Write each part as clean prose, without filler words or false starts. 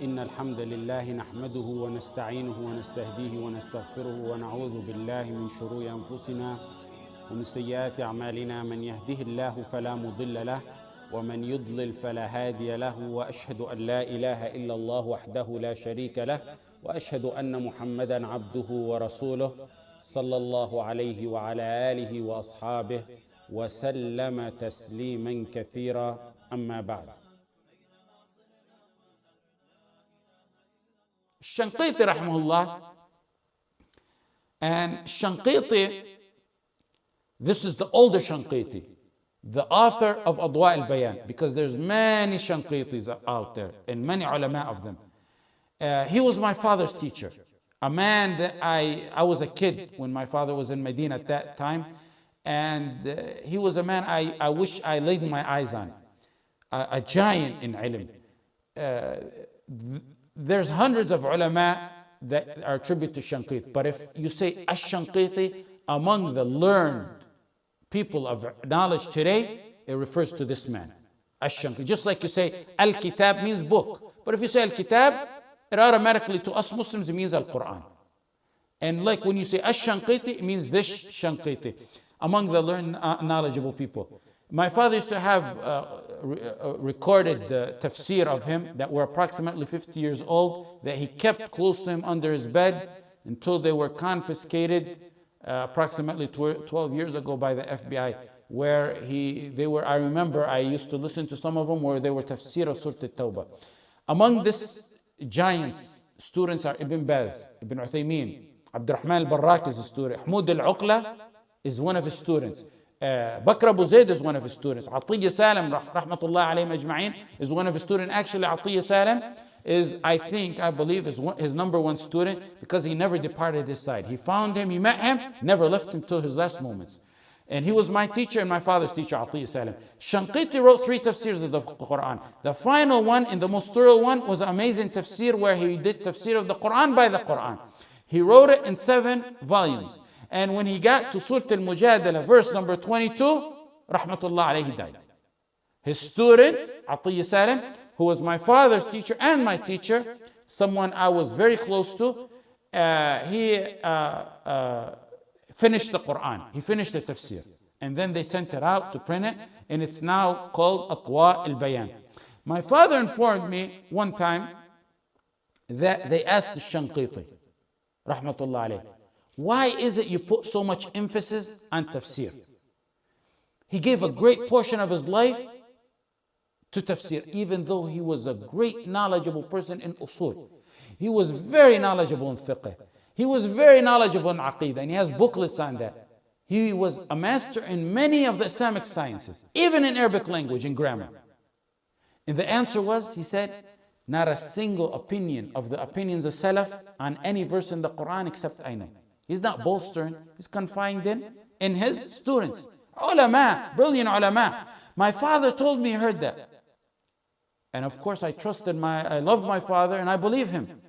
إن الحمد لله نحمده ونستعينه ونستهديه ونستغفره ونعوذ بالله من شرور أنفسنا ومن سيئات أعمالنا. من يهده الله فلا مضل له ومن يضلل فلا هادي له، وأشهد أن لا إله إلا الله وحده لا شريك له، وأشهد أن محمدا عبده ورسوله صلى الله عليه وعلى آله وأصحابه وسلم تسليما كثيرا. أما بعد. Shaykh rahimahullah, and Shaykh, this is the older Shaykh, the author of Adwa al-Bayan, because there's many Shaykhs out there and many ulama of them. He was my father's teacher, a man that I was a kid when my father was in Medina at that time, and he was a man I wish I laid my eyes on, a giant in ilm. There's hundreds of ulama that are attributed to Shaykh, but if you say ash-Shaykh, among the learned people of knowledge today, it refers to this man, ash-Shaykh. Just like you say al-Kitab means book, but if you say al-Kitab, it automatically to us Muslims it means al-Quran. And like when you say ash-Shaykh, it means this Shaykh, among the learned knowledgeable people. My father used to have recorded the tafsir of him that were approximately 50 years old, that he kept close to him under his bed until they were confiscated approximately 12 years ago by the FBI, where I remember I used to listen to some of them where they were tafsir of Surah At-Tawbah. Among these giants, students are Ibn Baz, Ibn Uthaymeen, Abdurrahman al-Barraq is a student, Ahmad al-Uqla is one of his students, Bakr Abu Zayd is one of his students, Atiyya Salam rahmatullah alayhim ajma'in is one of his students. Actually Atiyya Salam is, I believe his number one student, because he never departed his side. He found him, he met him, never left him till his last moments. And he was my teacher and my father's teacher, Atiyya Salam. Shaykh wrote 3 tafsirs of the Quran. The final one and the most thorough one was an amazing tafsir where he did tafsir of the Quran by the Quran. He wrote it in 7 volumes. And when he got to Surah Al-Mujadala, verse number 22, rahmatullah alayhi, died. His student, Atiyya Salam, who was my father's teacher and my teacher, someone I was very close to, he finished the Quran. He finished the tafsir. And then they sent it out to print it, and it's now called Adwa al-Bayan. My father informed me one time that they asked the Shaykh, rahmatullah alayhi, why is it you put so much emphasis on tafsir? He gave a great portion of his life to tafsir, even though he was a great knowledgeable person in usul. He was very knowledgeable in fiqh. He was very knowledgeable in aqeedah, and he has booklets on that. He was a master in many of the Islamic sciences, even in Arabic language and grammar. And the answer was, he said, not a single opinion of the opinions of Salaf on any verse in the Quran except I know. He's not bolstering, he's confined in his students. Ulama, brilliant ulama. My father told me he heard that. And of course I love my father and I believe him.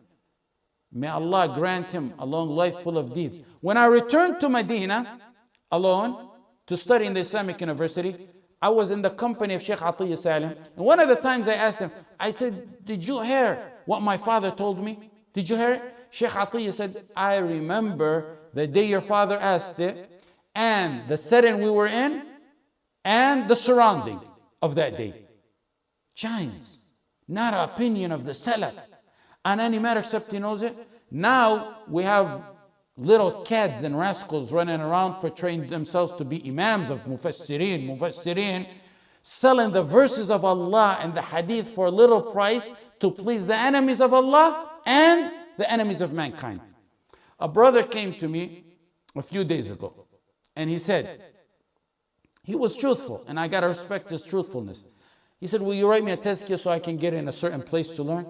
May Allah grant him a long life full of deeds. When I returned to Medina alone to study in the Islamic University, I was in the company of Shaykh Atiyya Salam. And one of the times I asked him, I said, did you hear what my father told me? Did you hear it? Shaykh Atiyya said, I remember the day your father asked it, and the setting we were in, and the surrounding of that day. Giants, not an opinion of the Salaf on any matter except he knows it. Now we have little kids and rascals running around portraying themselves to be imams of Mufassireen, selling the verses of Allah and the Hadith for a little price to please the enemies of Allah and the enemies of mankind. A brother came to me a few days ago, and he said, he was truthful, and I gotta respect his truthfulness. He said, will you write me a tazkiyah so I can get in a certain place to learn?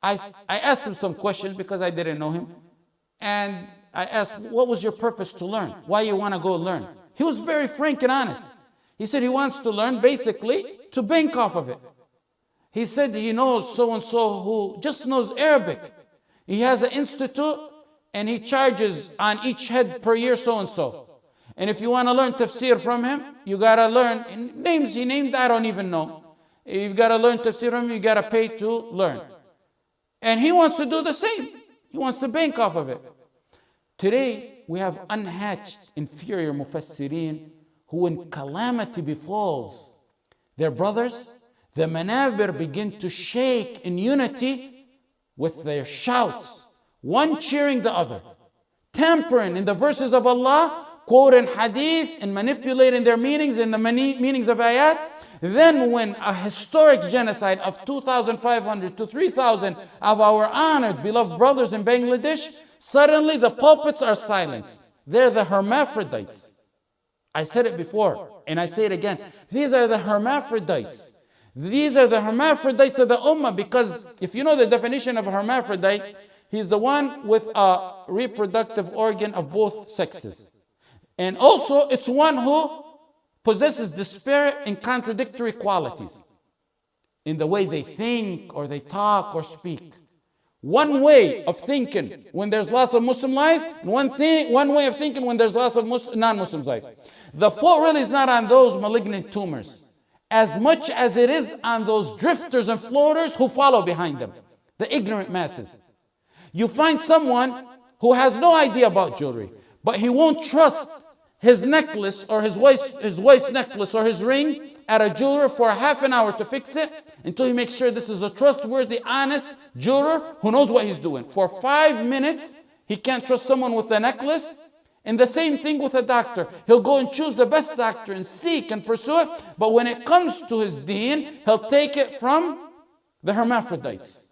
I asked him some questions because I didn't know him, and I asked, what was your purpose to learn? Why you want to go learn? He was very frank and honest. He said he wants to learn basically to bank off of it. He said he knows so-and-so who just knows Arabic. He has an institute and he charges on each head per year so-and-so. And if you want to learn tafsir from him, you got to learn. Names he named, I don't even know. You got to learn tafsir from him, you got to pay to learn. And he wants to do the same. He wants to bank off of it. Today, we have unhatched, inferior Mufassireen who, when calamity befalls their brothers, the Manaabir begin to shake in unity with their shouts, one cheering the other, tampering in the verses of Allah, quoting Hadith and manipulating their meanings and the meanings of Ayaat. Then when a historic genocide of 2,500 to 3,000 of our honored, beloved brothers in Bangladesh, suddenly the pulpits are silenced. They're the Hermaphrodites. I said it before, and I say it again. These are the Hermaphrodites. These are the Hermaphrodites of the Ummah, because if you know the definition of a hermaphrodite, he's the one with a reproductive organ of both sexes. And also, it's one who possesses disparate and contradictory qualities in the way they think or they talk or speak. One way of thinking when there's loss of Muslim lives, and one way of thinking when there's loss of non-Muslims' life. The fault really is not on those malignant tumors, as much as it is on those drifters and floaters who follow behind them, the ignorant masses. You find someone who has no idea about jewelry, but he won't trust his necklace or his wife's necklace or his ring at a jeweler for a half an hour to fix it until he makes sure this is a trustworthy, honest jeweler who knows what he's doing. For 5 minutes, he can't trust someone with a necklace. And the same thing with a doctor. He'll go and choose the best doctor and seek and pursue it. But when it comes to his deen, he'll take it from the Hermaphrodites.